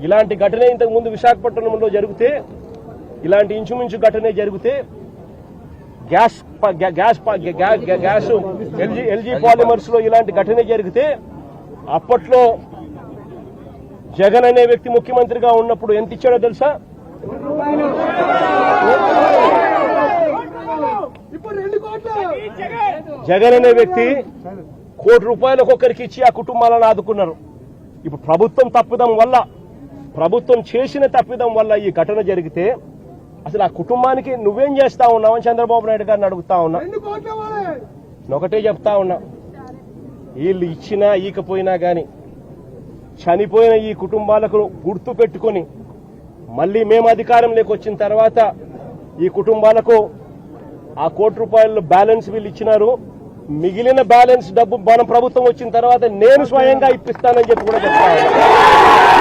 ఇలాంటి ఘటన ఇంతకు ముందు విశాఖపట్నంలో జరిగితే, ఇలాంటి ఇంచుమించు ఘటనే జరిగితే గ్యాస్ ఎల్జీ పాలిమర్స్ లో ఇలాంటి ఘటన జరిగితే అప్పట్లో జగన్ అనే వ్యక్తి ముఖ్యమంత్రిగా ఉన్నప్పుడు ఎంత ఇచ్చాడో తెలుసా? జగన్ అనే వ్యక్తి ₹1 కోటి ఒక్కొక్కరికి ఇచ్చి ఆ కుటుంబాలను ఆదుకున్నారు. ఇప్పుడు ప్రభుత్వం చేసిన తప్పిదం వల్ల ఈ ఘటన జరిగితే అసలు ఆ కుటుంబానికి నువ్వేం చేస్తా ఉన్నావని చంద్రబాబు నాయుడు గారిని అడుగుతా ఉన్నా. ఒకటే చెప్తా ఉన్నా, వీళ్ళు ఇచ్చినా ఈకపోయినా గాని చనిపోయిన ఈ కుటుంబాలకు గుర్తు పెట్టుకుని మళ్లీ మేము అధికారంలోకి వచ్చిన తర్వాత ఈ కుటుంబాలకు ఆ ₹1 కోటి బ్యాలెన్స్ వీళ్ళు ఇచ్చినారు. మిగిలిన బ్యాలెన్స్ డబ్బు మన ప్రభుత్వం వచ్చిన తర్వాత నేను స్వయంగా ఇప్పిస్తానని చెప్పి కూడా చెప్తా ఉన్నా.